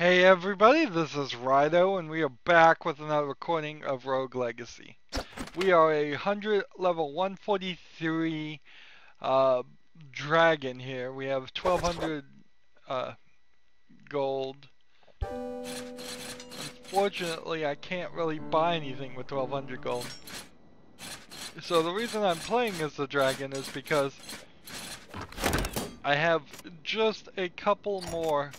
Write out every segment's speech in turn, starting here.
Hey everybody, this is Rydo, and we are back with another recording of Rogue Legacy. We are a level 143 dragon here. We have 1200 gold. Unfortunately, I can't really buy anything with 1200 gold. So the reason I'm playing as the dragon is because I have just a couple more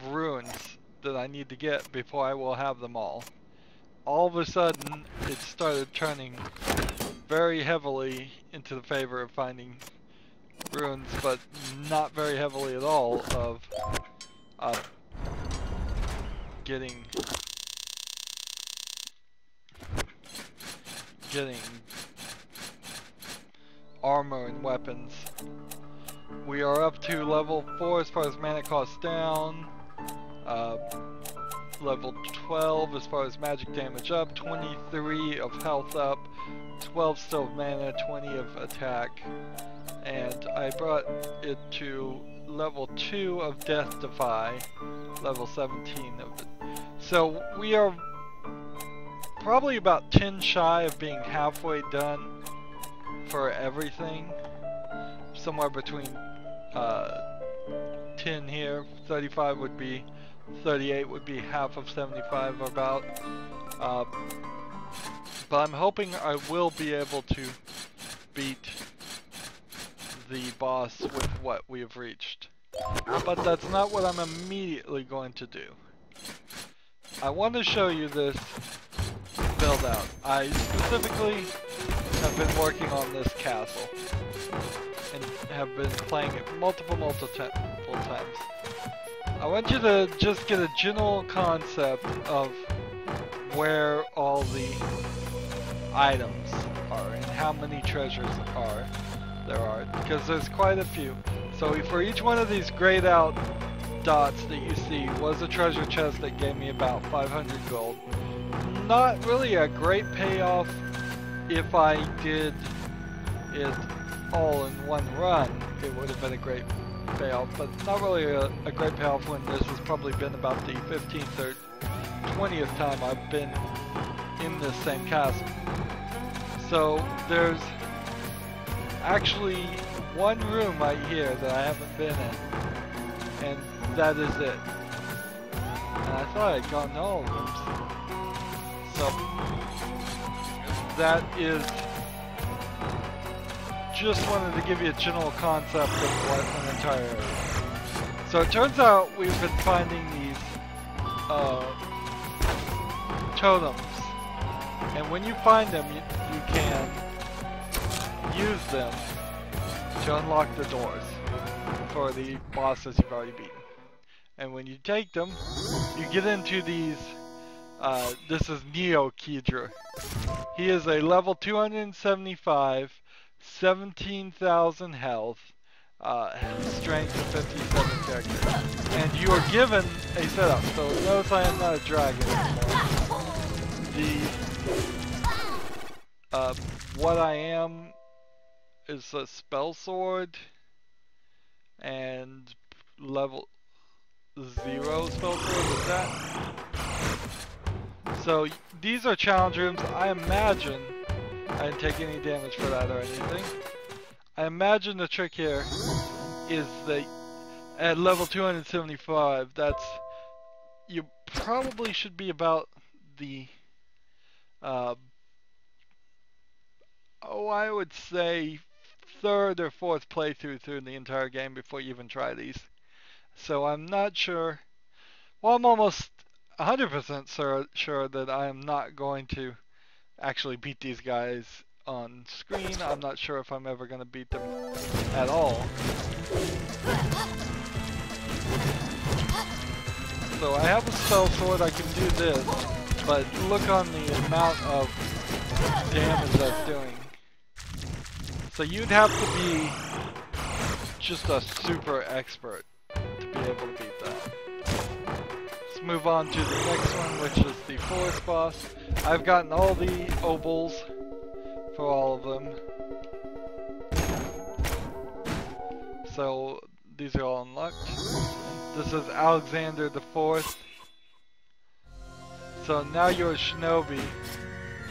ruins that I need to get before I will have them all. All of a sudden, it started turning very heavily into the favor of finding ruins, but not very heavily at all of getting armor and weapons. We are up to level 4 as far as mana cost down, level 12 as far as magic damage up, 23 of health up, 12 still of mana, 20 of attack, and I brought it to level 2 of death defy, level 17 of it. So we are probably about 10 shy of being halfway done for everything. Somewhere between 10 here, 35 would be, 38 would be half of 75 about. But I'm hoping I will be able to beat the boss with what we have reached. But that's not what I'm immediately going to do. I want to show you this build out. I specifically have been working on this castle and have been playing it multiple times. I want you to just get a general concept of where all the items are and how many treasures there are, because there's quite a few. So for each one of these grayed out dots that you see was a treasure chest that gave me about 500 gold. Not really a great payoff if I did it all in one run. It would have been a great payoff, but not really a great payoff when this has probably been about the 15th or 20th time I've been in this same castle. So there's actually one room right here that I haven't been in, and that is it. And I thought I'd gone to all of them. So that is, just wanted to give you a general concept of what an entire area is. So it turns out we've been finding these totems, and when you find them, you can use them to unlock the doors for the bosses you've already beaten. And when you take them, you get into these, this is Neo Kedra. He is a level 275, 17,000 health, strength of 57 character. And you are given a setup. So notice I am not a dragon anymore. What I am is a spell sword and level 0 spell sword, is that? So these are challenge rooms. I imagine, I didn't take any damage for that or anything. I imagine the trick here is that at level 275, you probably should be about the, I would say 3rd or 4th playthrough through the entire game before you even try these. So I'm not sure, well, I'm almost 100% sure that I am not going to actually beat these guys on screen. I'm not sure if I'm ever going to beat them at all. So I have a spell sword, I can do this, but look on the amount of damage that's doing. So you'd have to be just a super expert to be able to beat that. Let's move on to the next one, which is the forest boss. I've gotten all the obols for all of them. So these are all unlocked. This is Alexander the Fourth. So now you're a shinobi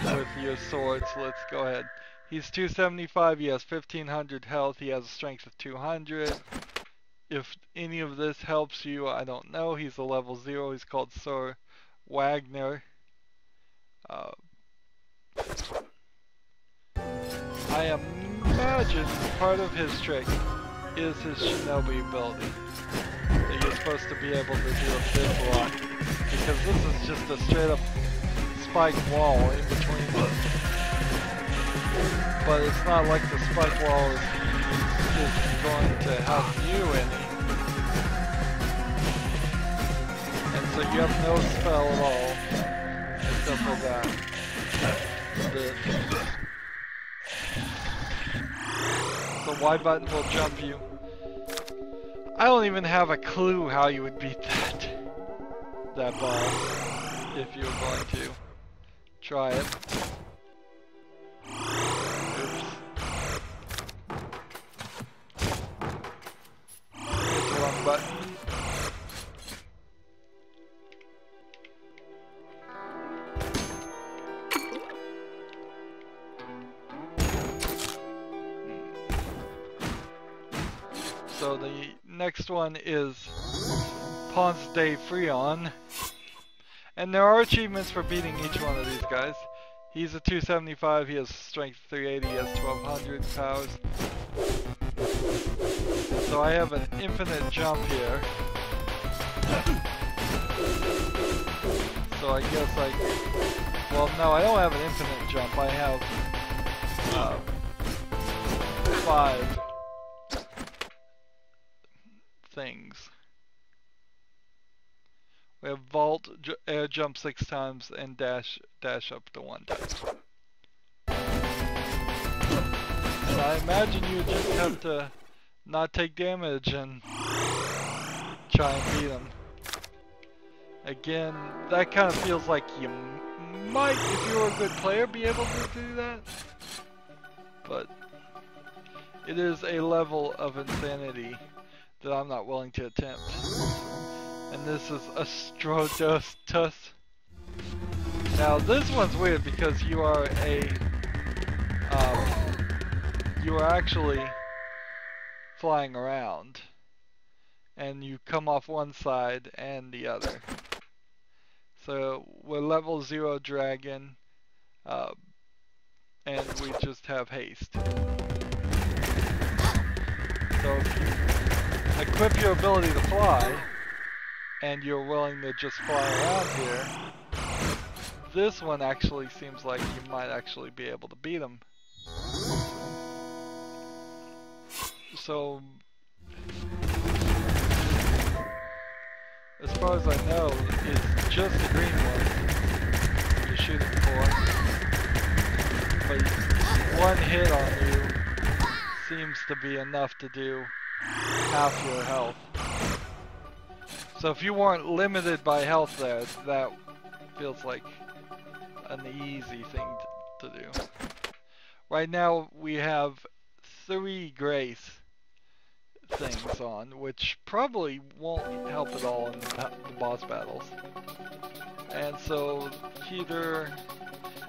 with your swords. Let's go ahead. He's 275, he has 1500 health, he has a strength of 200. If any of this helps you, I don't know. He's a level 0, he's called Sir Wagner. I imagine part of his trick is his shinobi ability. That you're supposed to be able to do a big block. Because this is just a straight up spike wall in between them. But it's not like the spike wall is going to help you any. And so you have no spell at all. Except for that. The Y button will jump you. I don't even have a clue how you would beat that boss if you were going to try it. Oops. Hit the wrong button. So the next one is Ponce de Freon. And there are achievements for beating each one of these guys. He's a 275, he has strength 380, he has 1200 powers. So I have an infinite jump here. So I guess well no, I don't have an infinite jump, I have 5 things. We have vault, air jump 6 times, and dash up to 1 time. So I imagine you just have to not take damage and try and beat him. Again, that kind of feels like you might, if you were a good player, be able to do that. But it is a level of insanity that I'm not willing to attempt. And this is Astrodotus. Now this one's weird because you are actually flying around, and you come off one side and the other. So we're level 0 dragon, and we just have haste. So if you equip your ability to fly, and you're willing to just fly around here, this one actually seems like you might actually be able to beat him. So, as far as I know, it's just the green one you're shooting for. But one hit on you seems to be enough to do half your health. So if you weren't limited by health there, that feels like an easy thing to do. Right now we have 3 grace things on, which probably won't help at all in the boss battles. And so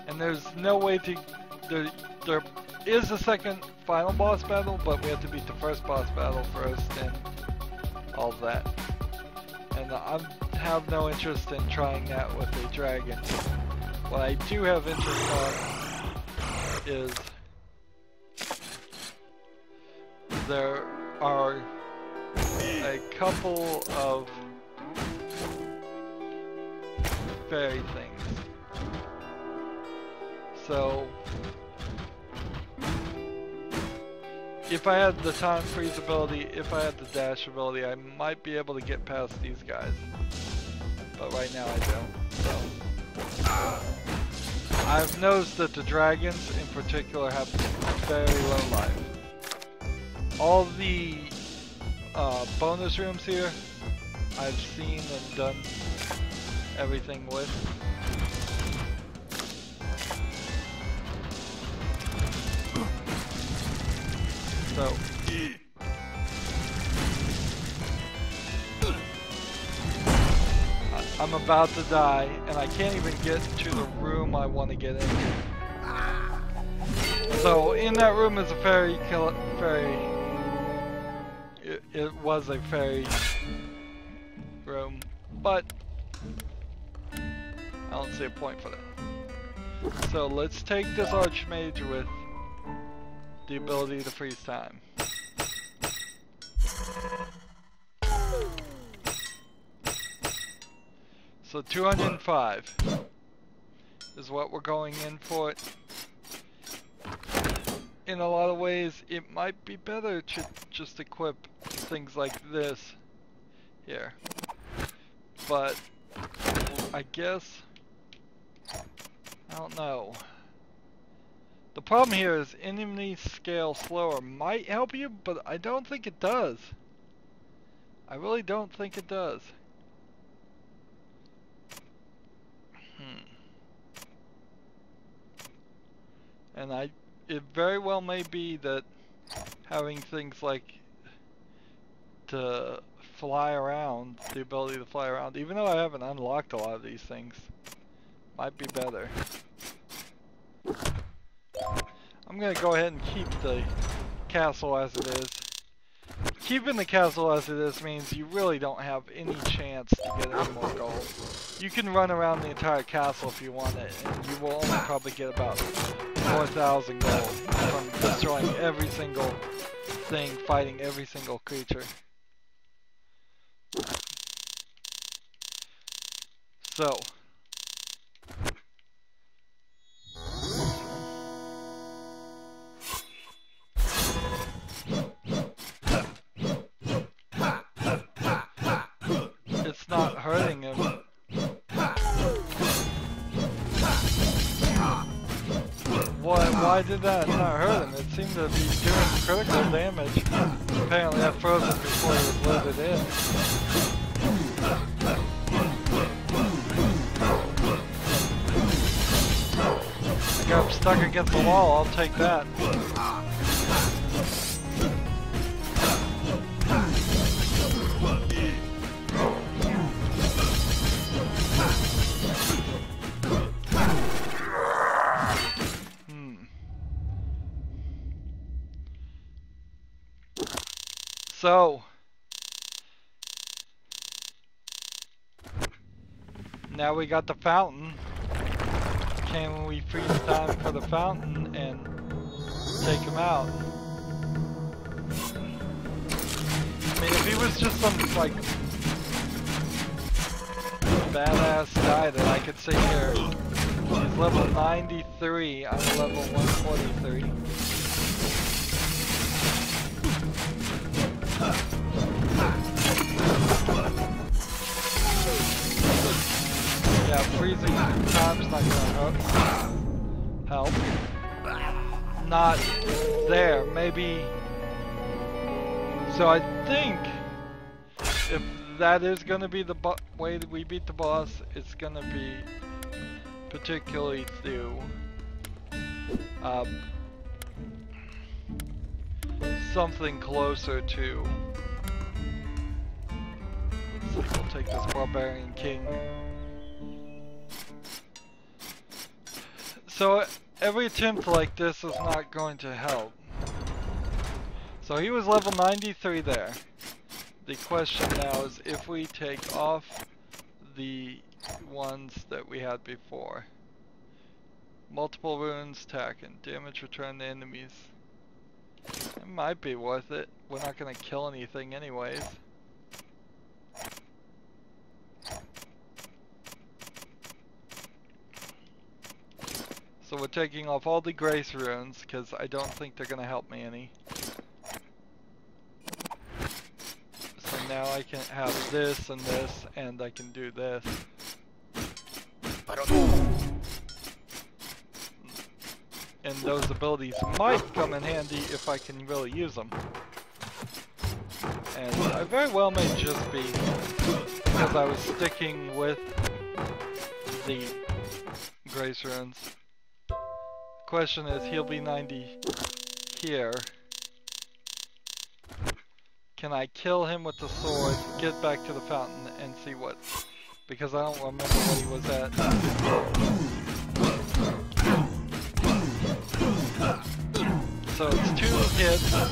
and there's no way to, there is a second final boss battle, but we have to beat the first boss battle first and all of that. And I have no interest in trying that with a dragon. What I do have interest on is there are a couple of fairy things. So if I had the time freeze ability, if I had the dash ability, I might be able to get past these guys. But right now I don't. So I've noticed that the dragons in particular have very low life. All the bonus rooms here, I've seen and done everything with. So I'm about to die, and I can't even get to the room I want to get into. So in that room is a fairy. It was a fairy room, but I don't see a point for that. So let's take this Archmage with the ability to freeze time. So 205 is what we're going in for. In a lot of ways, it might be better to just equip things like this here. But I guess, I don't know. The problem here is enemy scale slower might help you, but I don't think it does. I really don't think it does. And it very well may be that having things like to fly around, the ability to fly around, even though I haven't unlocked a lot of these things, might be better. I'm gonna go ahead and keep the castle as it is. Keeping the castle as it is means you really don't have any chance to get any more gold. You can run around the entire castle if you want it, and you will only probably get about 4,000 gold from destroying every single thing, fighting every single creature. So, it's not hurting him. Why did that not hurt him? It seemed to be doing critical damage. Apparently I froze him before he was loaded in. I got him stuck against the wall, I'll take that. So, now we got the fountain. Can we freeze time for the fountain and take him out? I mean, if he was just some, like, badass guy that I could see here. He's level 93, I'm level 143. Yeah, freezing time's not gonna help. Not there, maybe. So I think if that is gonna be the way that we beat the boss, it's gonna be particularly through something closer to. Let's see, we'll take this barbarian king. So every attempt like this is not going to help. So he was level 93 there. The question now is if we take off the ones that we had before. Multiple runes, attack, and damage return to enemies. It might be worth it. We're not going to kill anything anyways. So we're taking off all the grace runes because I don't think they're going to help me any. So now I can have this and I can do this. And those abilities might come in handy if I can really use them. And I very well may just be, because I was sticking with the grace runes. Question is, he'll be 90 here. Can I kill him with the sword, get back to the fountain, and see what because I don't remember what he was at. So it's 2 hits, and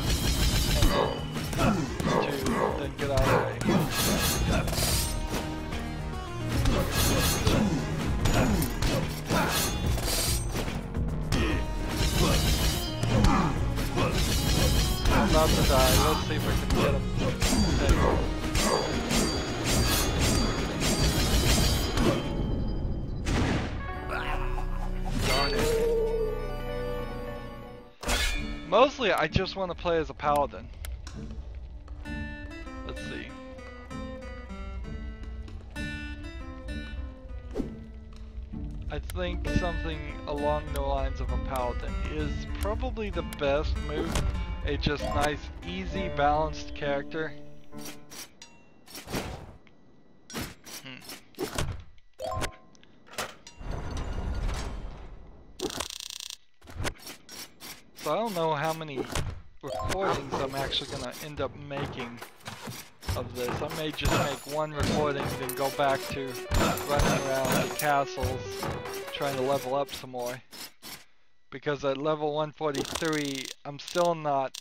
then 2, then get out of the way. I'm about to die. Let's see if we can get him. Darn it. Mostly, I just want to play as a paladin. Let's see. I think something along the lines of a paladin is probably the best move. A just nice, easy, balanced character. So I don't know how many recordings I'm actually going to end up making of this. I may just make 1 recording, then go back to running around the castles, trying to level up some more. Because at level 143, I'm still not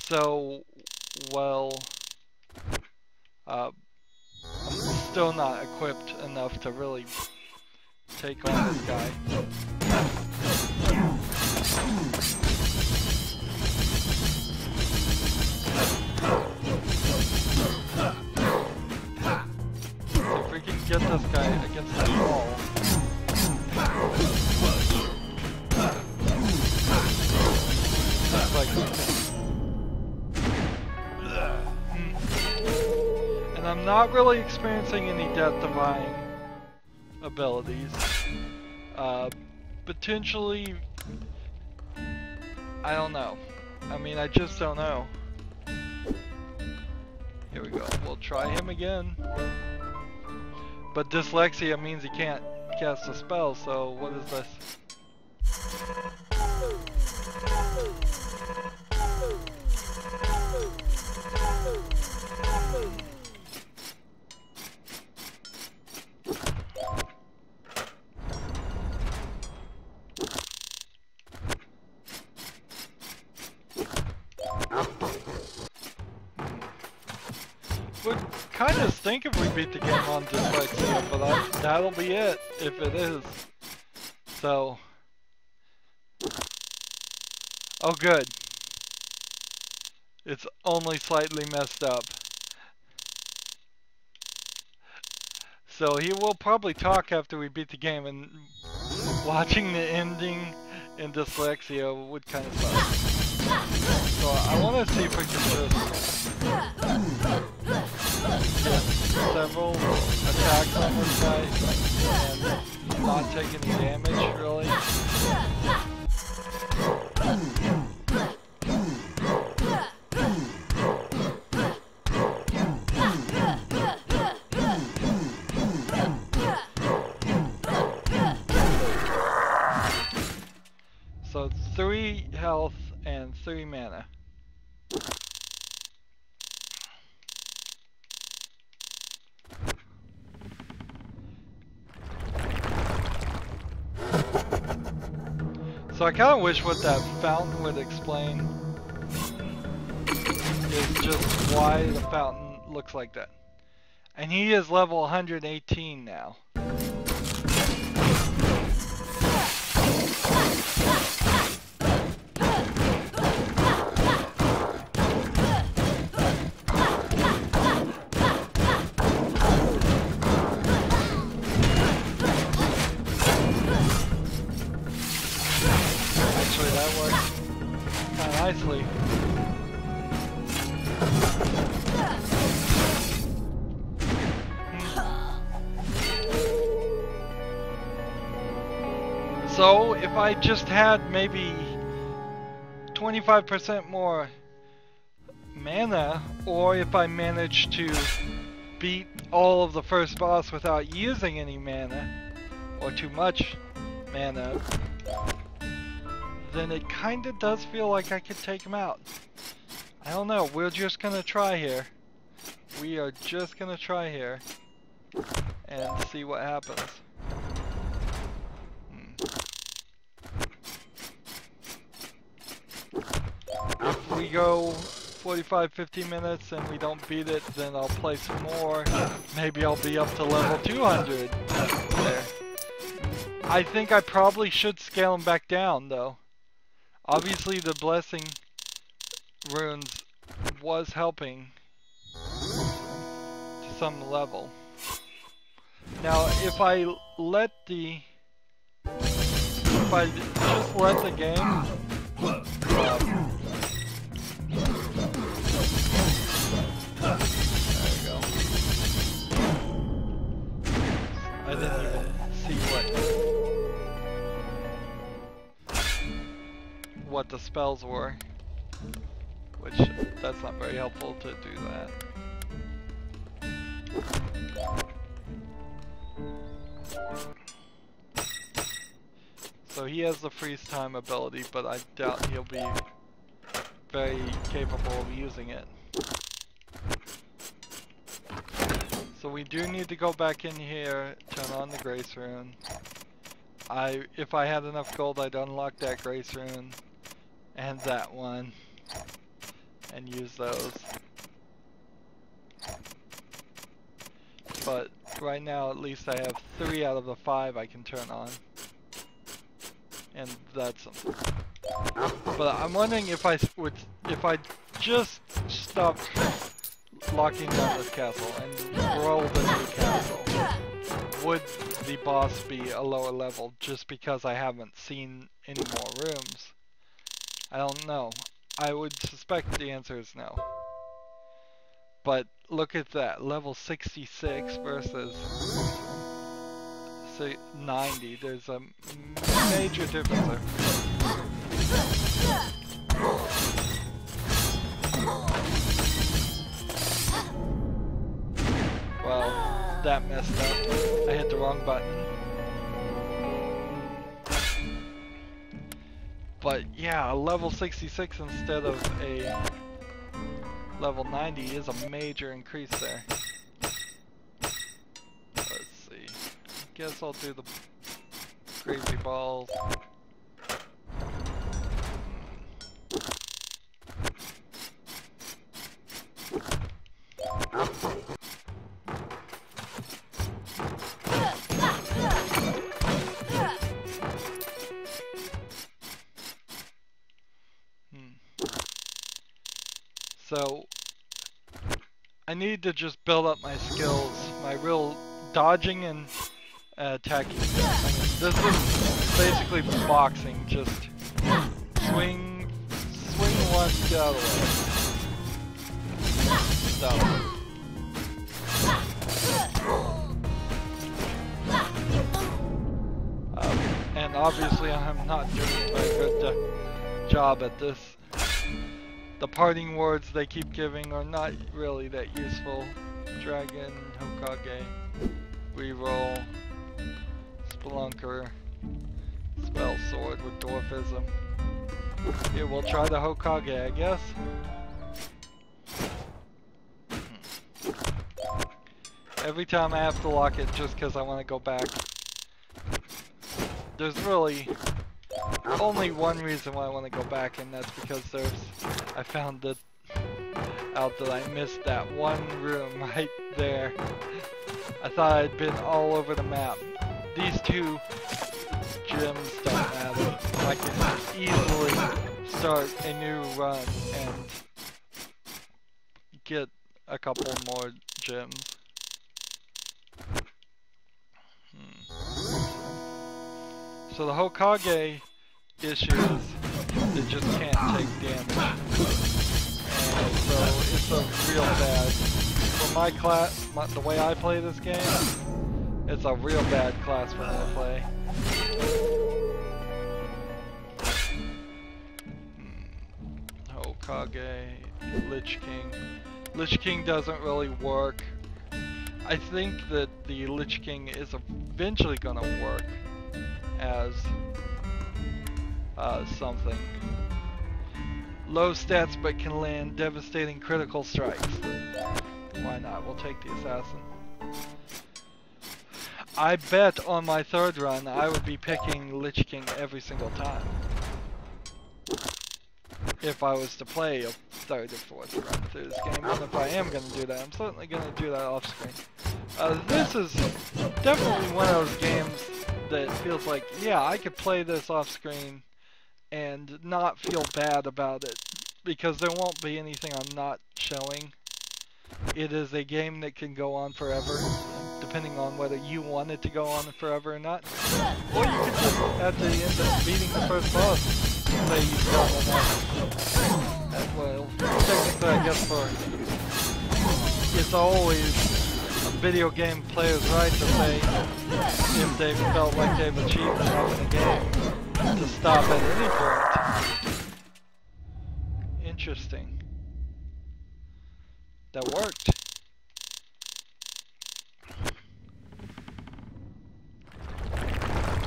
so well, I'm still not equipped enough to really take on this guy. So if we can get this guy against the wall. And I'm not really experiencing any Death Divine abilities. Potentially, I don't know. I mean, I just don't know. Here we go. We'll try him again. But dyslexia means he can't cast a spell, so what is this? Would kind of stink if we beat the game on dyslexia, but that'll be it if it is. So, oh good. It's only slightly messed up. So he will probably talk after we beat the game, and watching the ending in dyslexia would kind of suck. So I want to see if we can just get several attacks on this guy and not take any damage, really. So 3 health and 3 mana. So I kind of wish what that fountain would explain is just why the fountain looks like that. And he is level 118 now. Nicely. So if I just had maybe 25% more mana, or if I managed to beat all of the first boss without using any mana, or too much mana, then it kinda does feel like I could take him out. I don't know, we're just gonna try here. We are just gonna try here. and see what happens. If we go 45-50 minutes and we don't beat it, then I'll play some more. Maybe I'll be up to level 200 there. I think I probably should scale them back down though. Obviously the blessing runes was helping to some level. Now if I just let the game I didn't even see what the spells were, which that's not very helpful to do that. So he has the freeze time ability, but I doubt he'll be very capable of using it. So we do need to go back in here, turn on the grace rune. If I had enough gold, I'd unlock that grace rune and that one and use those. But right now, at least I have 3 out of the 5 I can turn on, and that's something. But I'm wondering if I just stopped locking down this castle and roll the new castle, would the boss be a lower level just because I haven't seen any more rooms? I don't know. I would suspect the answer is no. But look at that, level 66 versus 90. There's a major difference there. Well, that messed up. I hit the wrong button. But yeah, a level 66 instead of a level 90 is a major increase there. Let's see. Guess I'll do the crazy balls. So I need to just build up my skills, my real dodging and attacking. I mean, this is basically boxing, just swing once, get out of the way. So. And obviously I'm not doing a very good job at this. The parting words they keep giving are not really that useful. Dragon, Hokage, reroll, Spelunker, spell sword with dwarfism. Here, we'll try the Hokage, I guess. Every time I have to lock it just because I want to go back. There's really only one reason why I want to go back, and that's because I found out that I missed that one room right there. I thought I'd been all over the map. These 2 gems don't matter. I can easily start a new run and get a couple more gems. So the Hokage issue is they just can't take damage. And so it's a real bad, for my class, the way I play this game, it's a real bad class for me to play. Hokage, Lich King. Lich King doesn't really work. I think that the Lich King is eventually gonna work as something. Low stats but can land devastating critical strikes. Why not? We'll take the assassin. I bet on my third run I would be picking Lich King every single time. If I was to play a third or fourth run through this game, and if I am going to do that, I'm certainly going to do that off screen. This is definitely one of those games that feels like, yeah, I could play this off screen and not feel bad about it, because there won't be anything I'm not showing. It is a game that can go on forever, depending on whether you want it to go on forever or not. Or you could just, at the end of beating the first boss, say you've done enough. And well, technically I guess it's always a video game player's right to say if they've felt like they've achieved enough in a game to stop at any point. Interesting. That worked.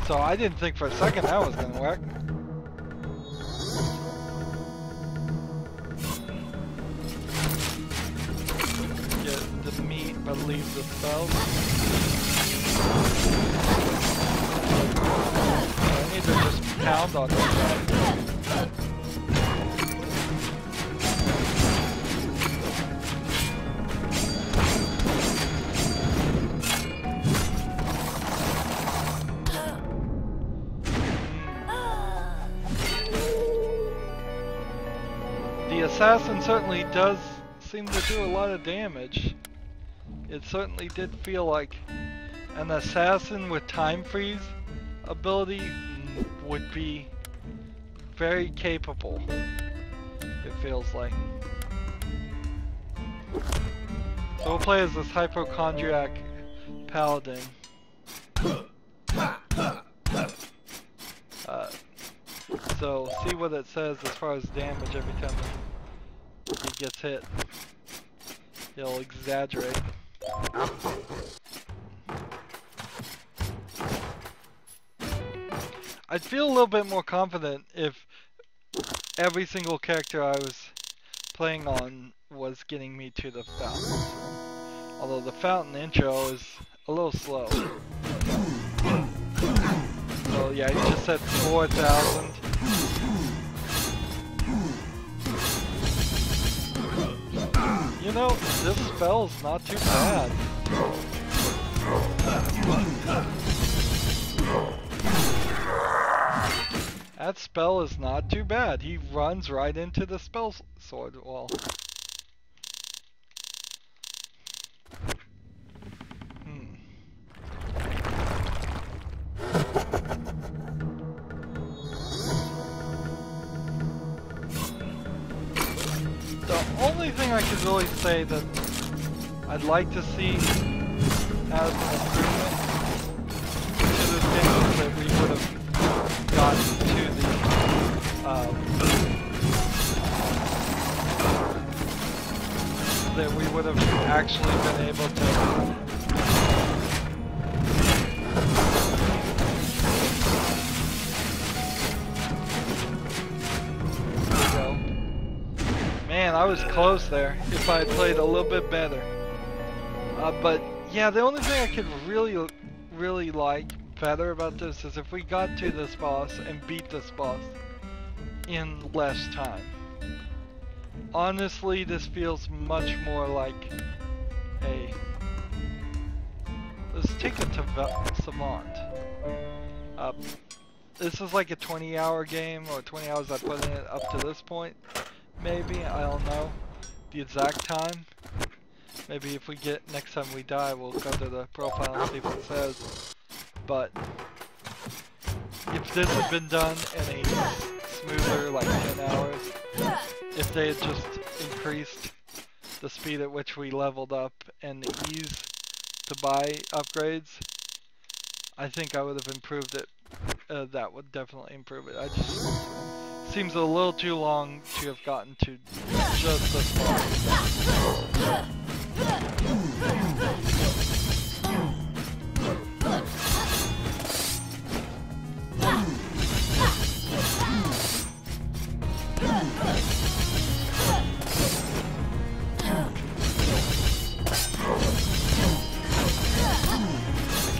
So I didn't think for a second that was gonna work. Get the meat but leave the spells. I need to just pound on this guy. Assassin certainly does seem to do a lot of damage. It certainly did feel like an assassin with time freeze ability would be very capable, it feels like. So we'll play as this hypochondriac paladin. So see what it says as far as damage every time he gets hit. He'll exaggerate. I'd feel a little bit more confident if every single character I was playing on was getting me to the fountain. Although the fountain intro is a little slow. So yeah, he just said 4,000. You know, this spell's not too bad. That spell is not too bad. He runs right into the spell sword wall. The only thing I could really say that I'd like to see as an improvement to this game is that we would have gotten to the that we would have actually been able to Man, I was close there if I had played a little bit better. But yeah, the only thing I could really like better about this is if we got to this boss and beat this boss in less time. Honestly, this feels much more like a... Let's take it to Savant. This is like a 20-hour game, or 20 hours I put in it up to this point. Maybe, I don't know the exact time. Maybe if we get, next time we die, we'll go to the profile and see what it says. But if this had been done in a smoother, like 10 hours, if they had just increased the speed at which we leveled up and the ease to buy upgrades, I think I would have improved it. That would definitely improve it. Seems a little too long to have gotten to just this far.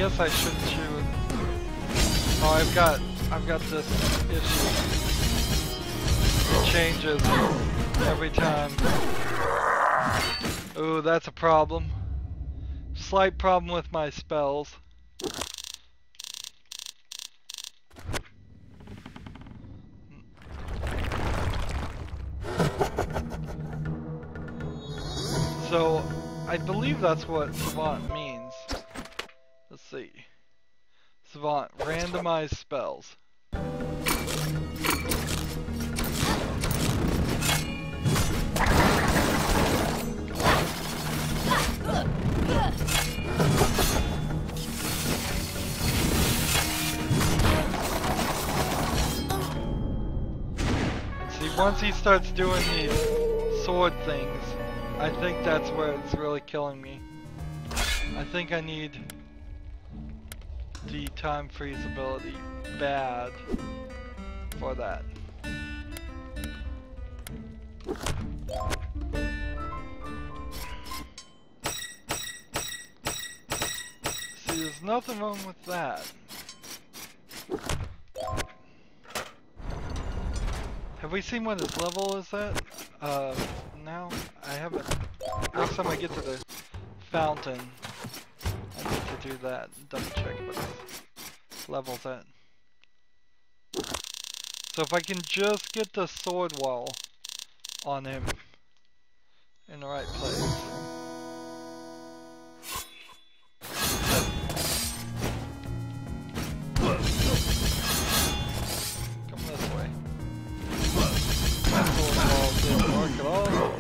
guess I shouldn't shoot. Oh, I've got this issue. It changes every time. Ooh, that's a problem. Slight problem with my spells. So, I believe that's what Savant means. Let's see. Savant, randomized spells. See, once he starts doing these sword things, I think that's where it's really killing me. I think I need the time freeze ability bad for that. See, there's nothing wrong with that. Have we seen what his level is at? No, I haven't. Next time I get to the fountain, I need to do that. Double check what his level's at. So if I can just get the sword wall on him in the right place. Come this way. That sword wall didn't work at all.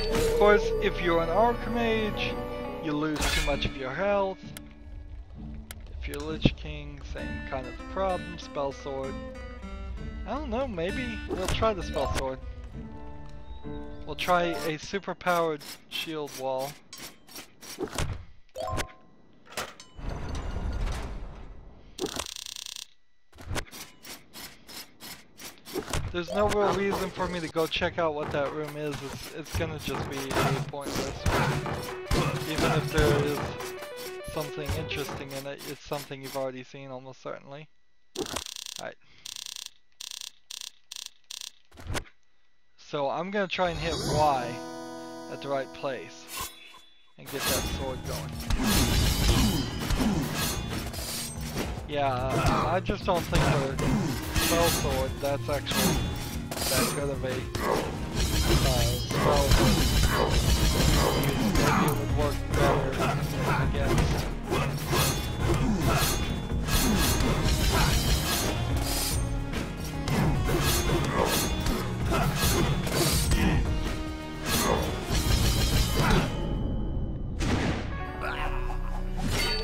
Of course, if you're an Archmage, you lose too much of your health. If you're Lich King, same kind of problem. Spell Sword. I don't know, maybe we'll try the Spell Sword. We'll try a super powered shield wall. There's no real reason for me to go check out what that room is. It's gonna just be pointless. Even if there is something interesting in it, it's something you've already seen almost certainly. Alright. So I'm gonna try and hit Y at the right place and get that sword going. Yeah, I just don't think the spell sword, that's actually that good of a spell. Maybe it would work better against.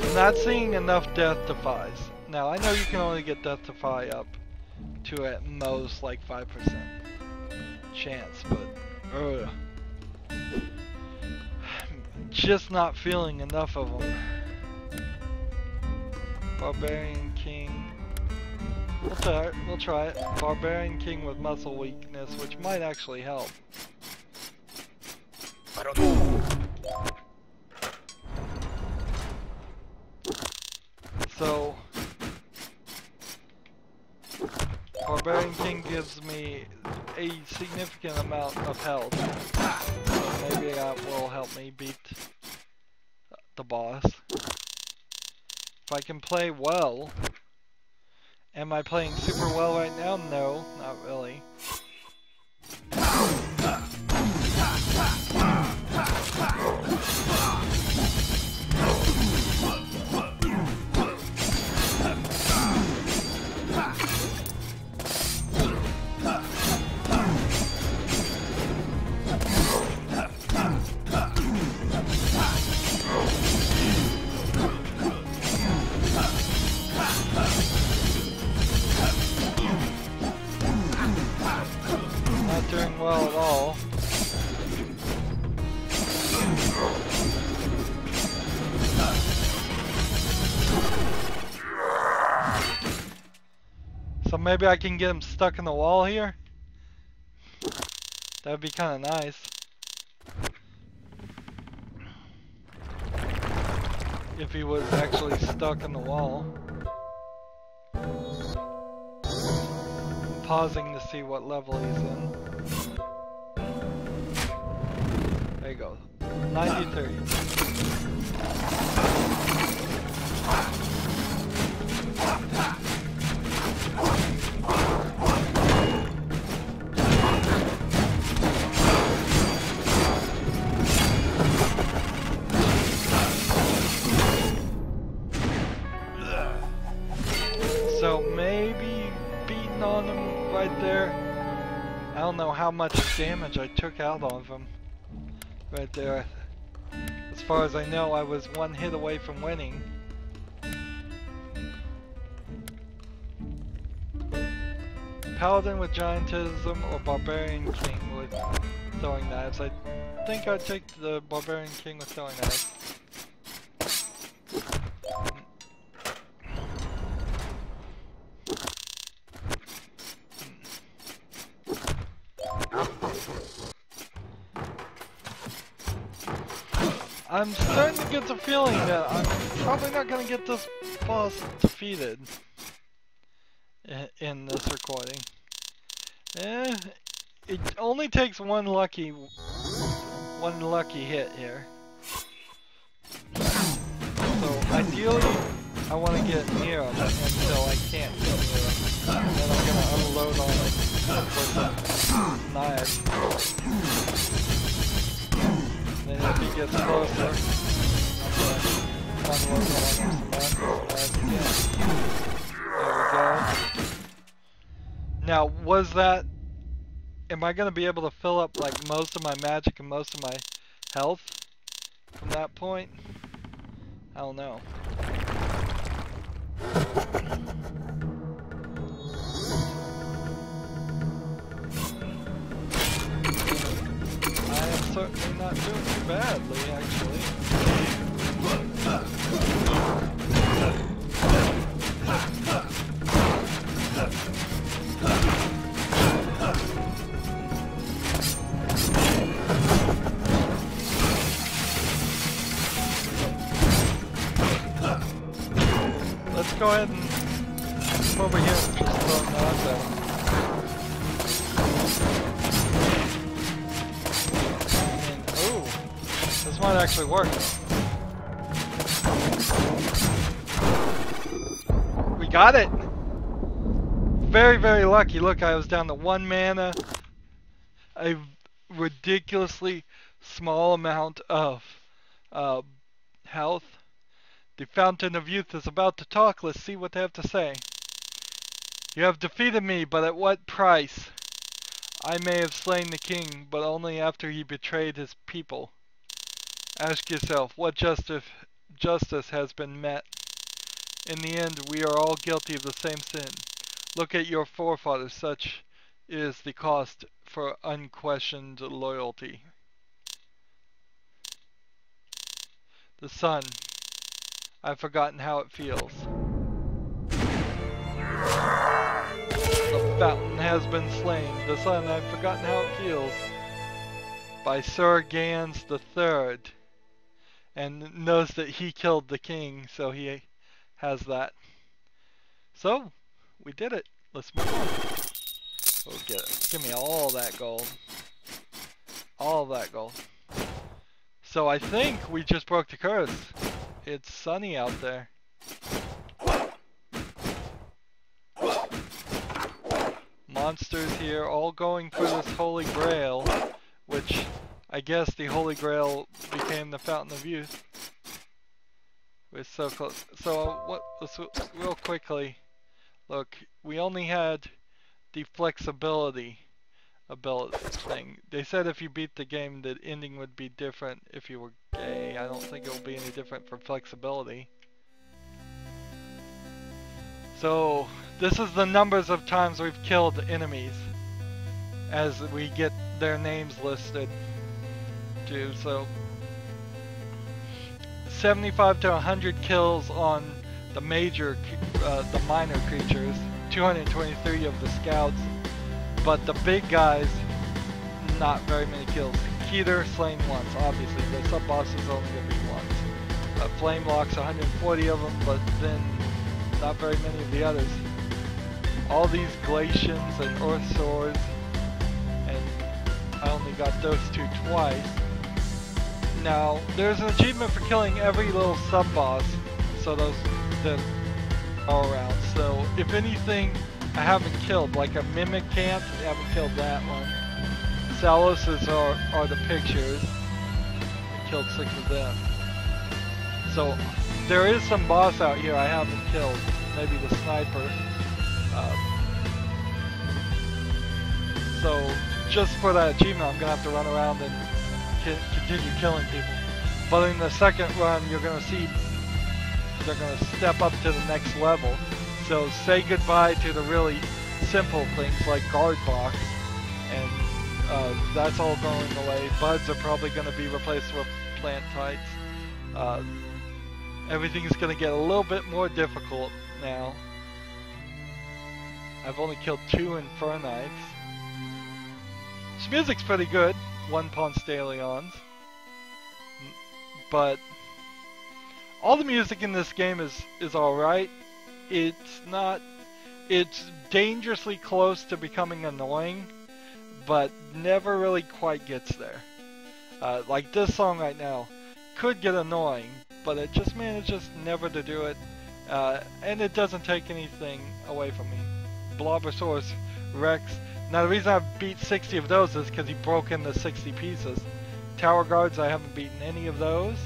I'm not seeing enough death defies. Now I know you can only get death defy up to at most like 5% chance, but just not feeling enough of them. Barbarian King. We'll try it. Barbarian King with muscle weakness, which might actually help. So, Barbarian King gives me a significant amount of health, so maybe that will help me beat the boss. If I can play well. Am I playing super well right now? No, not really. Doing well at all. So maybe I can get him stuck in the wall here? That'd be kind of nice. If he was actually stuck in the wall. I'm pausing to see what level he's in. There you go. 93. So maybe beating on him right there. I don't know how much damage I took out of him right there. As far as I know, I was one hit away from winning. Paladin with giantism or barbarian king with throwing knives. I think I'd take the barbarian king with throwing knives. I'm starting to get the feeling that I'm probably not going to get this boss defeated in this recording. It only takes one lucky hit here. So ideally, I want to get near him until I can't get near him. And then I'm going to unload on him with some knives. And if he gets closer, I'm going to unload on him some knives again. There we go. Now, am I going to be able to fill up like most of my magic and most of my health from that point? I don't know. I am certainly not doing too badly, actually. Let's go ahead and come over here and just throw knives at him. Ooh, this might actually work. We got it! Very, very lucky. Look, I was down to 1 mana. A ridiculously small amount of health. The Fountain of Youth is about to talk. Let's see what they have to say. You have defeated me, but at what price? I may have slain the king, but only after he betrayed his people. Ask yourself, what justice has been met? In the end, we are all guilty of the same sin. Look at your forefathers. Such is the cost for unquestioned loyalty. The sun. I've forgotten how it feels. The fountain has been slain. The sun, I've forgotten how it feels. By Sir Gans III. And knows that he killed the king, so he has that. So, we did it. Let's move on. Oh, get it. Give me all that gold. All that gold. So I think we just broke the curse. It's sunny out there. Monsters here, all going for this Holy Grail, which I guess the Holy Grail became the Fountain of Youth. We're so close. So let's real quickly look. We only had the flexibility ability thing. They said if you beat the game, the ending would be different if you were gay. I don't think it will be any different for flexibility. So this is the numbers of times we've killed enemies as we get their names listed too. So 75 to 100 kills on the minor creatures, 223 of the scouts, but the big guys, not very many kills. Keter slain once, obviously. The sub-boss is only going to be once. Flame Locks, 140 of them, but then not very many of the others. All these Glacians and Earthsaurs, and I only got those two twice. Now, there's an achievement for killing every little sub-boss, so those that are around. So, if anything I haven't killed, like a Mimic Can't, I haven't killed that one. Saloses are the pictures. I killed 6 of them. So, there is some boss out here I haven't killed. Maybe the sniper. So, just for that achievement, I'm going to have to run around and continue killing people. But in the second run, you're going to see they're going to step up to the next level. So, say goodbye to the really simple things like Guard Box. And that's all going away. Buds are probably going to be replaced with Plant Tights. Everything's going to get a little bit more difficult now. I've only killed 2 Infernites. This music's pretty good, 1 Ponce de Leon's. But all the music in this game is alright. It's dangerously close to becoming annoying, but never really quite gets there. Like this song right now could get annoying, but it just manages never to do it, and it doesn't take anything away from me. Blobbersaurus Rex. Now the reason I've beat 60 of those is because he broke into 60 pieces. Tower Guards, I haven't beaten any of those.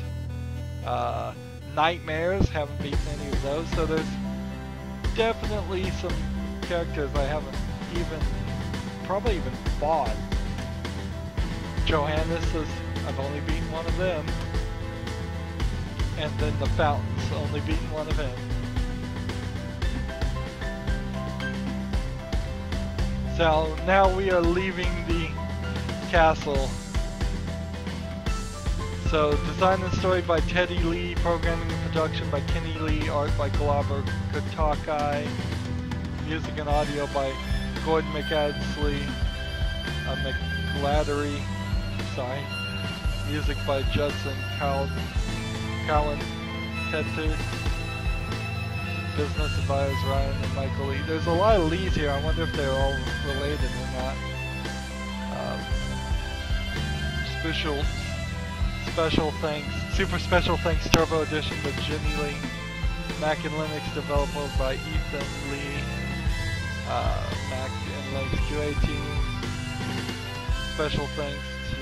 Nightmares, haven't beaten any of those. So there's definitely some characters I haven't probably even fought. Johannes, I've only beaten 1 of them. And then the Fountains, only beaten 1 of him. So now we are leaving the castle. So design and story by Teddy Lee, programming and production by Kenny Lee, art by Glauber Katakai, music and audio by Gordon McAdsley, McLattery, music by Judson Cowan Tetu, business advisors Ryan and Michael Lee. There's a lot of Lees here. I wonder if they're all related or not. Special thanks, super special thanks, Turbo Edition with Jimmy Lee. Mac and Linux developer by Ethan Lee. Mac and Linux QA team. Special thanks to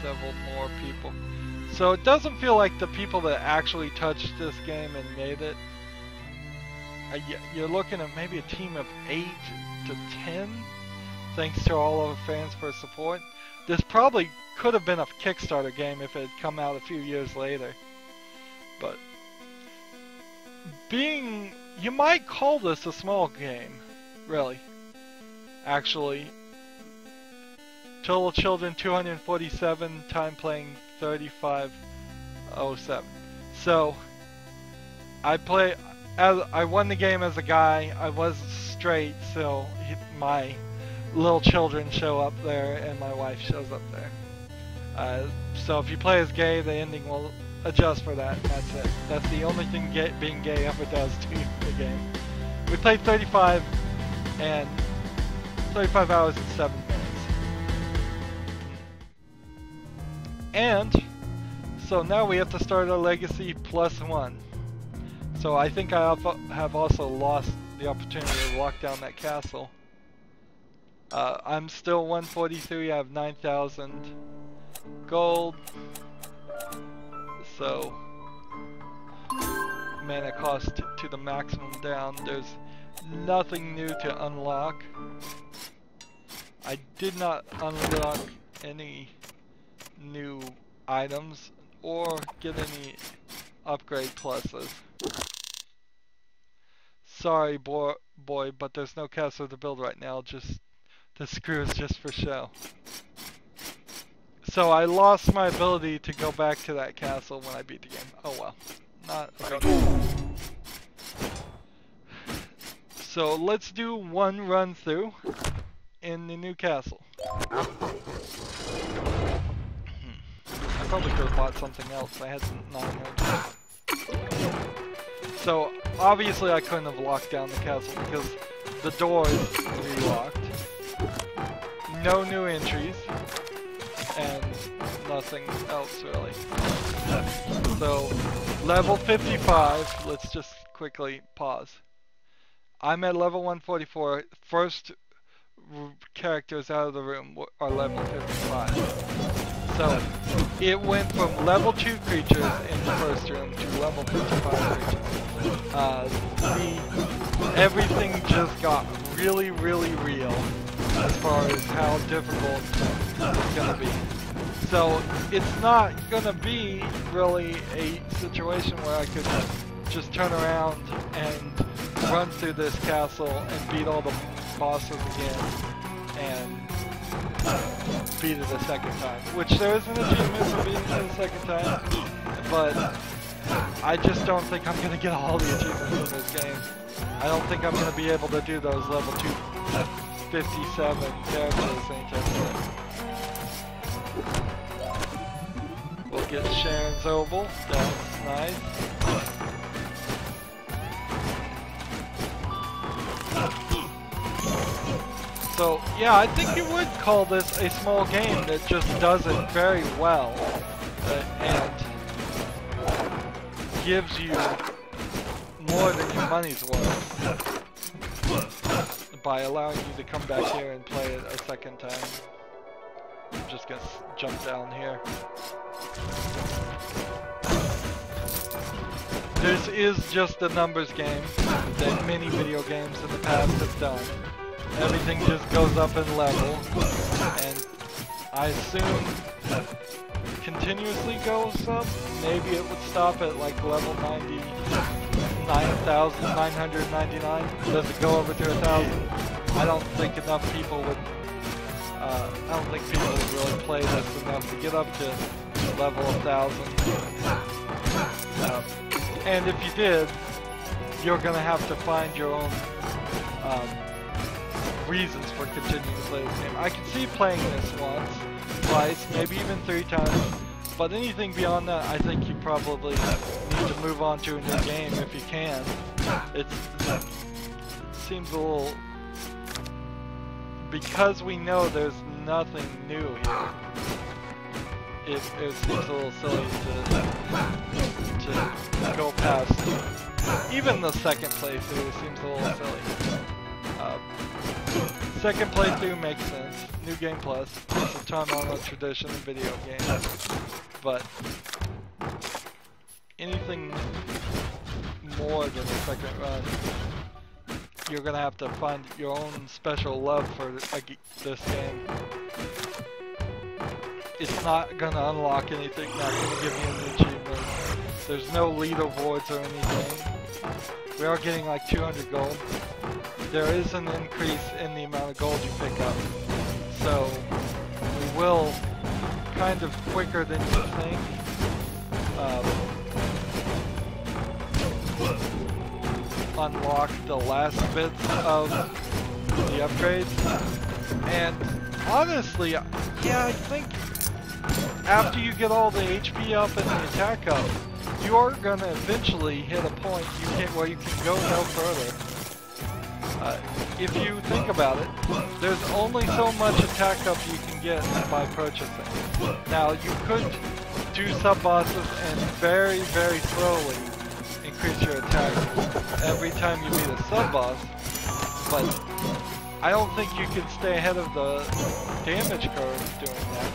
several more people. So it doesn't feel like the people that actually touched this game and made it. You're looking at maybe a team of 8 to 10. Thanks to all of our fans for support. This probably could have been a Kickstarter game if it had come out a few years later. But you might call this a small game, really. Actually, total children 247, time playing 3507. So I won the game as a guy. I was straight, so my little children show up there and my wife shows up there. So if you play as gay, the ending will adjust for that, and that's it. That's the only thing being gay ever does to you in the game. We played 35 hours and 7 minutes. And so now we have to start a legacy +1. So I think I have also lost the opportunity to lock down that castle. I'm still 143, I have 9,000 gold. So mana cost to the maximum down. There's nothing new to unlock. I did not unlock any new items or get any upgrade pluses. Sorry boy, but there's no castle to build right now, just the screws just for show. So I lost my ability to go back to that castle when I beat the game. Oh well. Not a big deal. So let's do one run through in the new castle. I probably could have bought something else. I had 900. So obviously I couldn't have locked down the castle because the door is relocked. No new entries. And nothing else really. So level 55, let's just quickly pause. I'm at level 144. First characters out of the room are level 55. So it went from level 2 creatures in the first room to level 55 creatures. Everything just got really, really real as far as how difficult it's going to be. So it's not going to be really a situation where I could just turn around and run through this castle and beat all the bosses again and beat it a second time. Which there is an achievement for beating it a second time, but I just don't think I'm going to get all the achievements in this game. I don't think I'm going to be able to do those level 257 characters anytime soon. We'll get Sharon's Oval, that's nice. So, yeah, I think you would call this a small game that just does it very well and gives you more than your money's worth by allowing you to come back here and play it a second time. I'm just gonna jump down here. This is just a numbers game that many video games in the past have done. Everything just goes up in level, and I assume continuously goes up. Maybe it would stop at like level 99,999. Does it go over to 1,000? I don't think enough people would. I don't think people would really play this enough to get up to level 1,000. And if you did, you're gonna have to find your own reasons for continuing to play this game. I can see playing this once, twice, maybe even 3 times, but anything beyond that, I think you probably need to move on to a new game if you can. It seems a little... Because we know there's nothing new here, it seems a little silly to go past. Even the second playthrough seems a little silly. Second playthrough makes sense. New Game Plus. It's a ton on a tradition in video games. But anything more than a second run, you're gonna have to find your own special love for this game. It's not gonna unlock anything, not gonna give you an achievement. There's no leaderboards or anything. We are getting like 200 gold. There is an increase in the amount of gold you pick up. So we will, kind of quicker than you think, unlock the last bits of the upgrades. And honestly, yeah, I think after you get all the HP up and the attack up, you are gonna eventually hit a point where you can go no further. If you think about it, there's only so much attack up you can get by purchasing. Now, you could do sub-bosses and very, very slowly increase your attack every time you meet a sub-boss, but I don't think you can stay ahead of the damage curve doing that.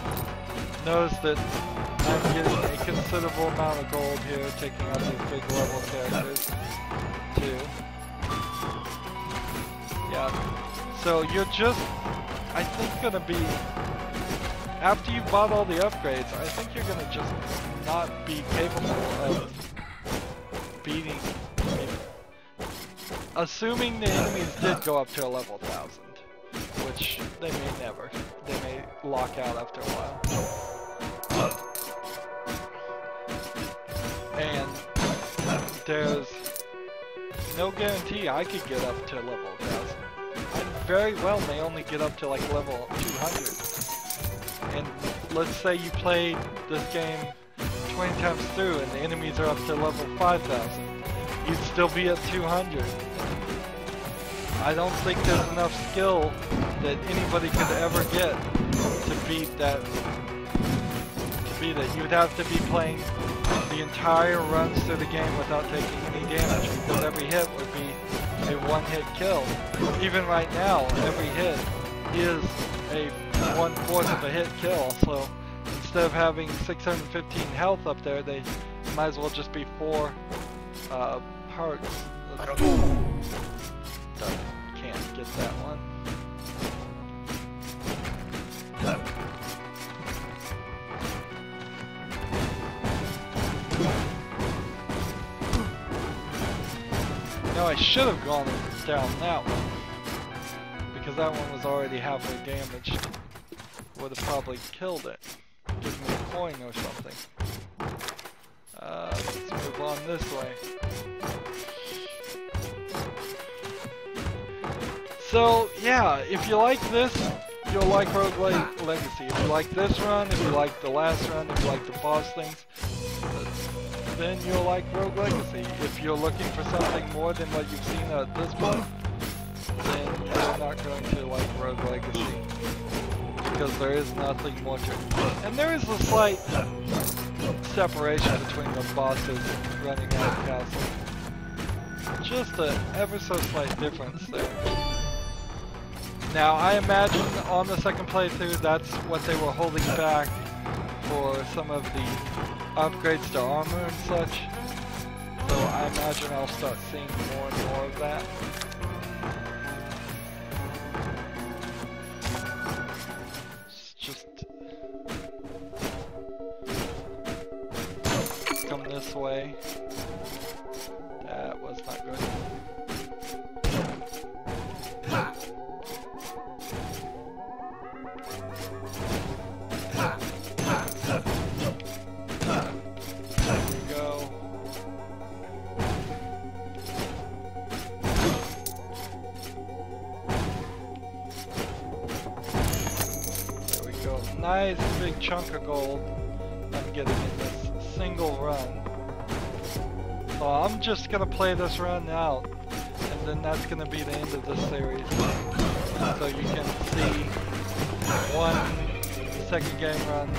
Notice that I'm getting a considerable amount of gold here, taking out these big level characters, too. Yeah, so you're just, I think, gonna be, after you've bought all the upgrades, I think you're gonna just not be capable of beating, assuming the enemies did go up to a level 1,000, which they may never. They may lock out after a while. And there's no guarantee I could get up to level 1000. I very well may only get up to like level 200. And let's say you played this game 20 times through and the enemies are up to level 5000. You'd still be at 200. I don't think there's enough skill that anybody could ever get to beat that. You'd have to be playing the entire runs through the game without taking any damage, because every hit would be a one-hit kill. Even right now, every hit is a 1/4 of a hit kill, so instead of having 615 health up there, they might as well just be 4 hearts. Can't get that one. No, I should have gone down that one, because that one was already halfway damaged. Would have probably killed it. Give me a coin or something. Let's move on this way. So, yeah, if you like this, you'll like Rogue Legacy. If you like this run, if you like the last run, if you like the boss things, then you'll like Rogue Legacy. If you're looking for something more than what you've seen at this point, then you're not going to like Rogue Legacy, because there is nothing more to it. And there is a slight separation between the bosses running out of castle. Just an ever so slight difference there. Now, I imagine on the second playthrough, that's what they were holding back for some of the upgrades to armor and such. So I imagine I'll start seeing more and more of that. Just come this way. That was not good. Nice big chunk of gold I'm getting in this single run. So I'm just gonna play this run out, and then that's gonna be the end of this series. So you can see one second game run.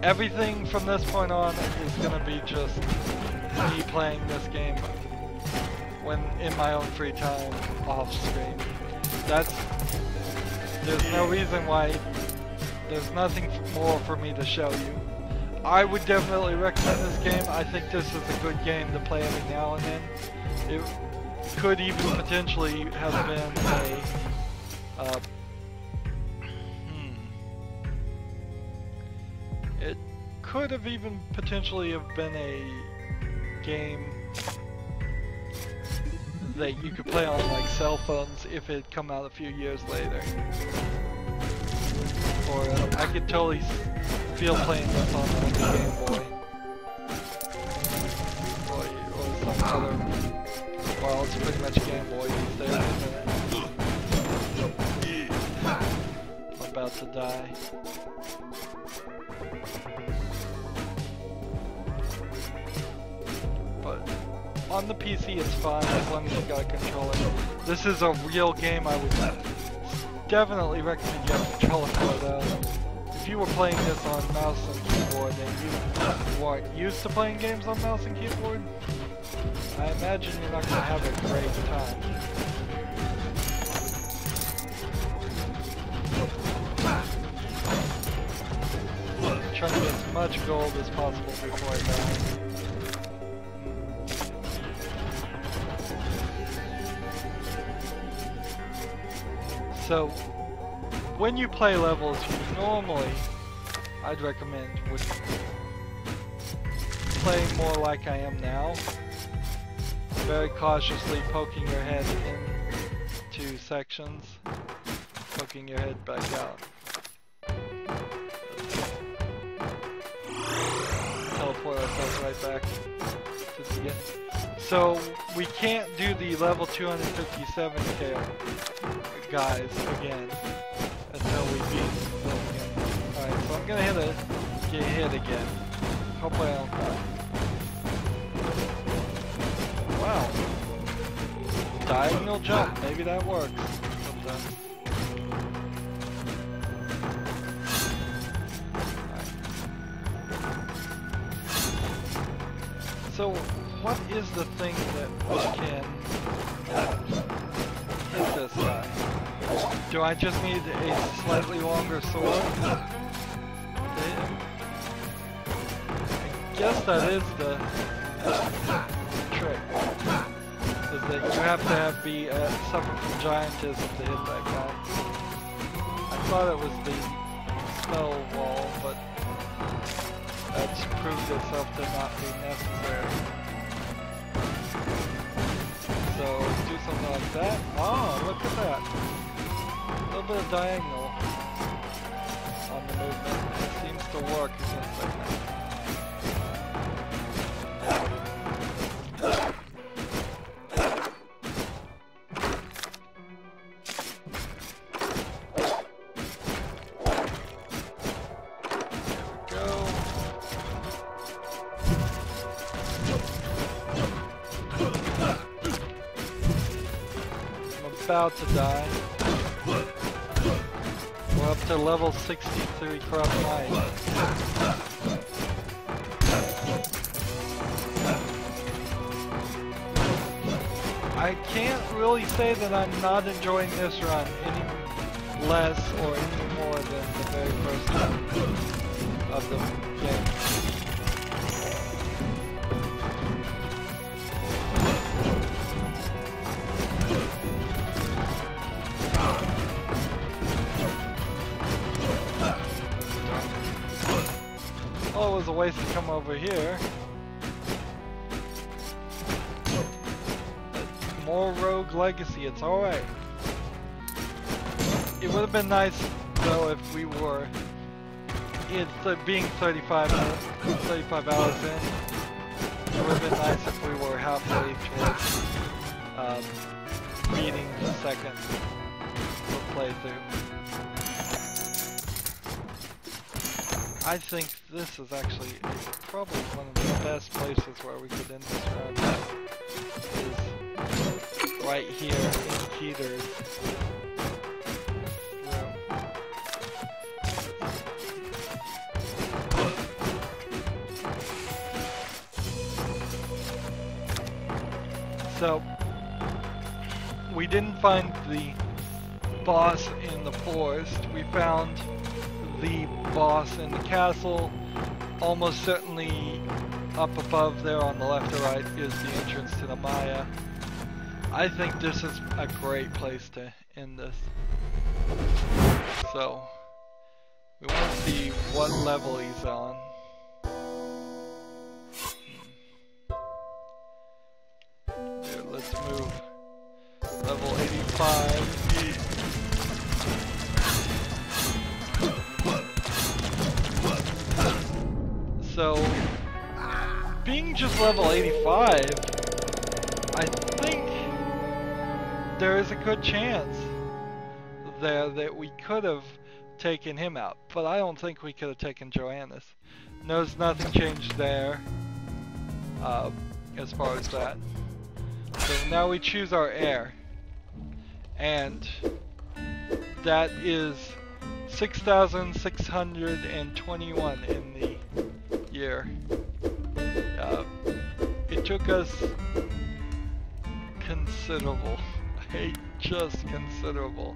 Everything from this point on is gonna be just me playing this game when in my own free time off screen. There's no reason why. There's nothing more for me to show you. I would definitely recommend this game. I think this is a good game to play every now and then. It could even potentially have been It could have even potentially have been a game that you could play on like cell phones if it had come out a few years later. Or I could totally feel playing this on the Game Boy. Or some other... Well, it's pretty much Game Boy these days, isn't it? I'm about to die. But on the PC it's fine as long as you got a controller. This is a real game. I would definitely recommend you have a controller for though. If you were playing this on mouse and keyboard and you weren't used to playing games on mouse and keyboard, I imagine you're not going to have a great time. I'm trying to get as much gold as possible before I die. So, when you play levels, you normally, I'd recommend, would play more like I am now. Very cautiously poking your head into sections, poking your head back out. Teleport ourselves right back to the So we can't do the level 257 scale guys again until we beat them again. Alright, so I'm gonna get hit again. Hopefully I don't die. Wow. Diagonal jump, maybe that works sometimes. So, what is the thing that we can hit this guy? Do I just need a slightly longer sword? I guess that is the trick. Is that you have to be suffer from giantism to hit that guy. I thought it was the spell wall, but that's proved itself to not be necessary. So let's do something like that. Oh, look at that. A little bit of diagonal on the movement. It seems to work against that guy. About to die. We're up to level 63 corrupt light. I can't really say that I'm not enjoying this run any less or any more than the very first one of the game. Oh, it was a waste to come over here. More Rogue Legacy, it's alright. It would have been nice, though, if we were being 35 hours in. It would have been nice if we were halfway towards beating the second playthrough. I think this is actually probably one of the best places where we could end this run. Is right here in Keter's room. So, we didn't find the boss in the forest. We found the boss in the castle. Almost certainly up above there on the left or right is the entrance to the Maya. I think this is a great place to end this. So, we want to see what level he's on. Here, let's move. Level 85. So, being just level 85, I think there is a good chance there that we could have taken him out, but I don't think we could have taken Joannis. Notice nothing changed there as far as that. So now we choose our heir, and that is 6,621 in the year. It took us considerable, just considerable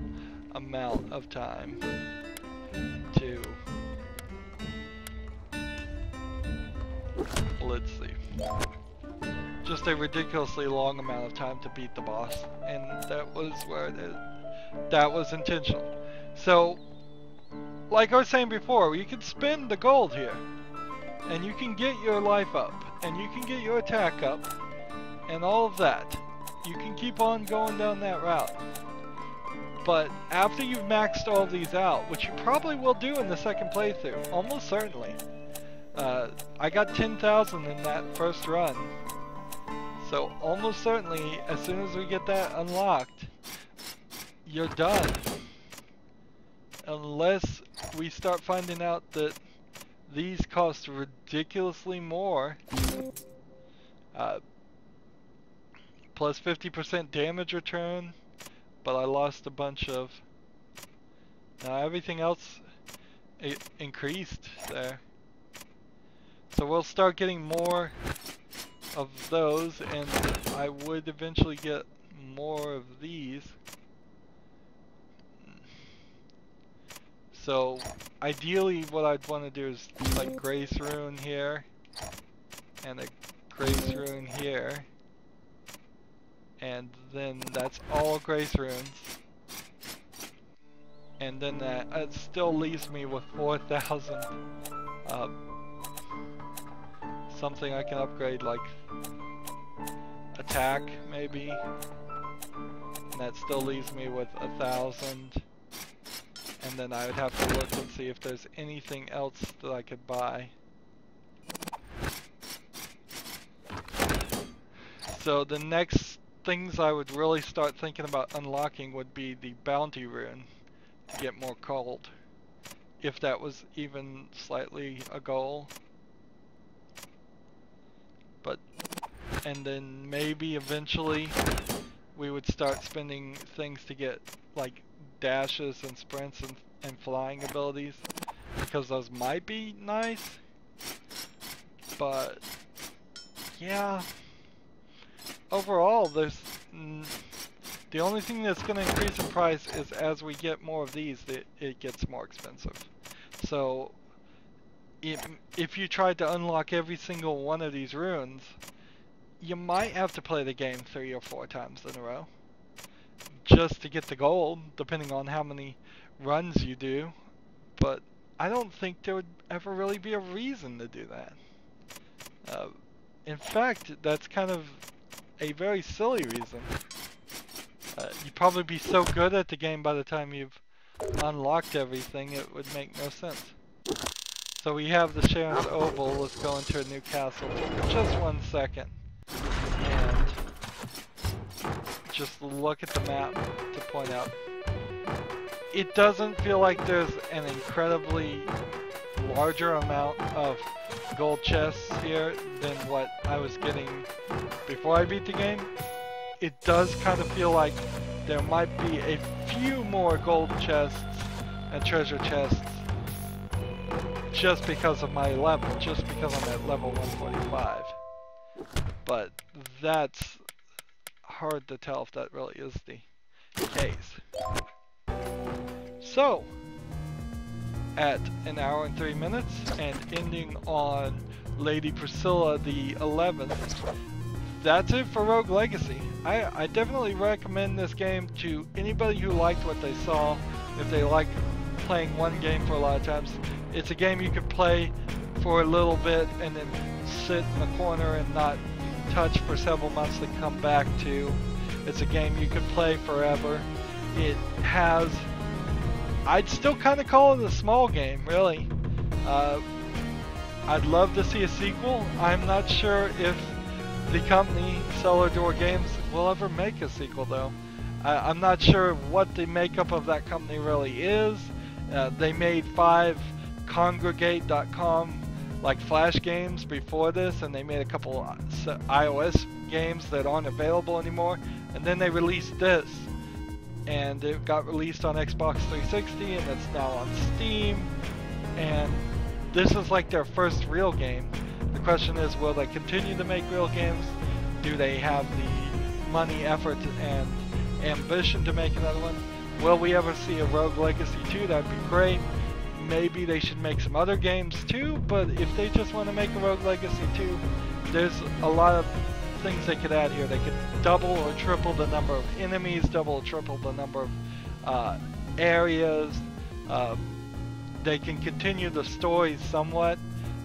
amount of time to, let's see, just a ridiculously long amount of time to beat the boss, and that was where that was intentional. So, like I was saying before, you can spend the gold here, and you can get your life up, and you can get your attack up, and all of that. You can keep on going down that route. But after you've maxed all these out, which you probably will do in the second playthrough, almost certainly. I got 10,000 in that first run. So almost certainly, as soon as we get that unlocked, you're done. Unless we start finding out that these cost ridiculously more. Plus 50% damage return, but I lost a bunch of... Now everything else increased there. So we'll start getting more of those, and I would eventually get more of these. So ideally what I'd want to do is like Grace Rune here, and a Grace Rune here. And then that's all Grace Runes. And then that still leaves me with 4,000. Something I can upgrade, like attack maybe. And that still leaves me with 1,000. And then I would have to look and see if there's anything else that I could buy. So the next things I would really start thinking about unlocking would be the bounty rune to get more gold, if that was even slightly a goal. But and then maybe eventually we would start spending things to get like dashes and sprints and flying abilities, because those might be nice. But yeah, overall, there's the only thing that's going to increase in price is as we get more of these, it gets more expensive. So if you tried to unlock every single one of these runes, you might have to play the game 3 or 4 times in a row just to get the gold, depending on how many runs you do. But I don't think there would ever really be a reason to do that. In fact, that's kind of a very silly reason. You'd probably be so good at the game by the time you've unlocked everything, it would make no sense. So we have the Sharon's Oval. Let's go into a new castle for just 1 second. And just look at the map to point out. It doesn't feel like there's an incredibly larger amount of gold chests here than what I was getting before I beat the game. It does kind of feel like there might be a few more gold chests and treasure chests just because of my level, just because I'm at level 145. But that's hard to tell if that really is the case. So, at 1 hour and 3 minutes and ending on Lady Priscilla the 11th, that's it for Rogue Legacy. I definitely recommend this game to anybody who liked what they saw. If they like playing one game for a lot of times, it's a game you could play for a little bit and then sit in the corner and not touch for several months to come back to. It's a game you could play forever. It has, I'd still kind of call it a small game, really. I'd love to see a sequel. I'm not sure if the company, Cellar Door Games, will ever make a sequel, though. I'm not sure what the makeup of that company really is. They made 5 Congregate.com like Flash games before this, and they made a couple iOS games that aren't available anymore, and then they released this, and it got released on Xbox 360, and it's now on Steam, and this is like their first real game. The question is, will they continue to make real games? Do they have the money, effort, and ambition to make another one? Will we ever see a Rogue Legacy 2? That'd be great. Maybe they should make some other games too, but if they just want to make a Rogue Legacy 2, there's a lot of things they could add here. They could double or triple the number of enemies, double or triple the number of areas. They can continue the story somewhat.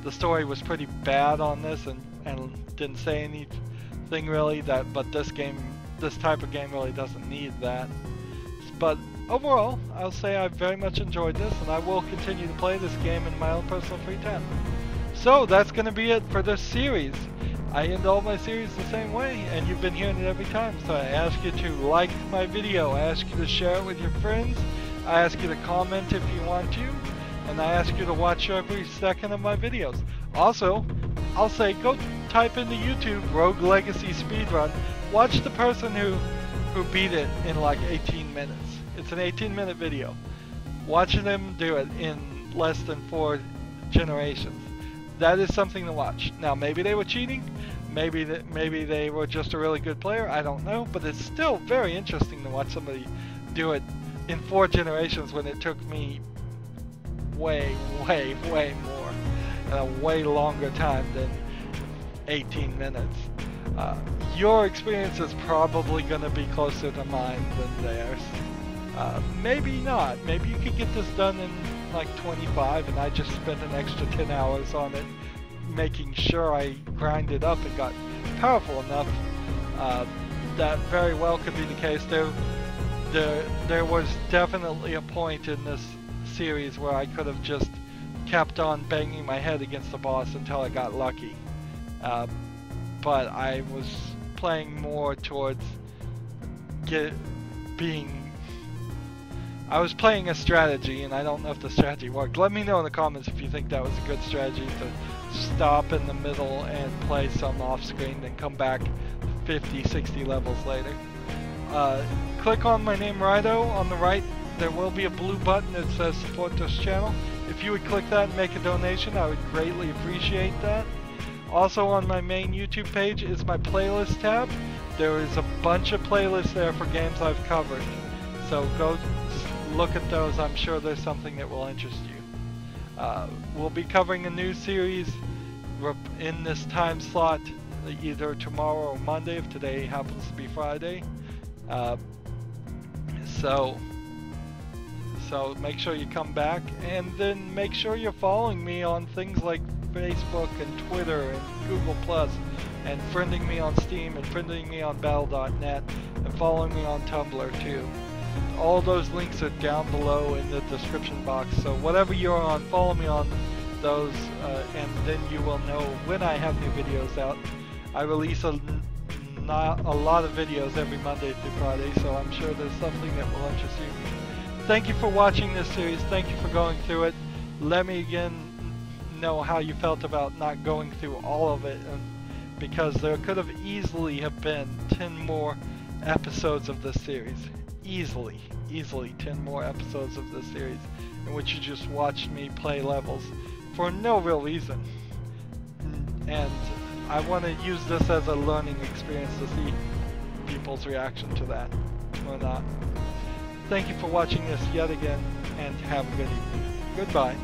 The story was pretty bad on this and didn't say anything really, but this type of game really doesn't need that. But overall, I'll say I very much enjoyed this, and I will continue to play this game in my own personal free time. So that's going to be it for this series. I end all my series the same way, and you've been hearing it every time. So I ask you to like my video, I ask you to share it with your friends, I ask you to comment if you want to, and I ask you to watch every second of my videos. Also, I'll say go type into YouTube Rogue Legacy Speedrun. Watch the person who beat it in like 18 minutes. It's an 18-minute video. Watching them do it in less than 4 generations. That is something to watch. Now, maybe they were cheating, maybe they were just a really good player, I don't know, but it's still very interesting to watch somebody do it in 4 generations when it took me way more, and a way longer time than 18 minutes. Your experience is probably going to be closer to mine than theirs. Maybe not. Maybe you could get this done in like 25, and I just spent an extra 10 hours on it, making sure I grinded up and got powerful enough. That very well could be the case. There was definitely a point in this series where I could have just kept on banging my head against the boss until I got lucky. But I was playing more towards I was playing a strategy, and I don't know if the strategy worked. Let me know in the comments if you think that was a good strategy, to stop in the middle and play some off screen, then come back 50, 60 levels later. Click on my name, Rydo. On the right, there will be a blue button that says support this channel. If you would click that and make a donation, I would greatly appreciate that. Also on my main YouTube page is my playlist tab. There is a bunch of playlists there for games I've covered. So go look at those. I'm sure there's something that will interest you. We'll be covering a new series in this time slot, either tomorrow or Monday, if today happens to be Friday. So make sure you come back, and then make sure you're following me on things like Facebook and Twitter and Google Plus, and friending me on Steam, and friending me on Battle.net, and following me on Tumblr too. All those links are down below in the description box, so whatever you're on, follow me on those, and then you will know when I have new videos out. I release a lot of videos every Monday through Friday, so I'm sure there's something that will interest you. Thank you for watching this series, thank you for going through it. Let me again know how you felt about not going through all of it, because there could have easily have been 10 more episodes of this series. Easily 10 more episodes of this series in which you just watched me play levels for no real reason. And I want to use this as a learning experience to see people's reaction to that or not. Thank you for watching this yet again, and have a good evening. Goodbye.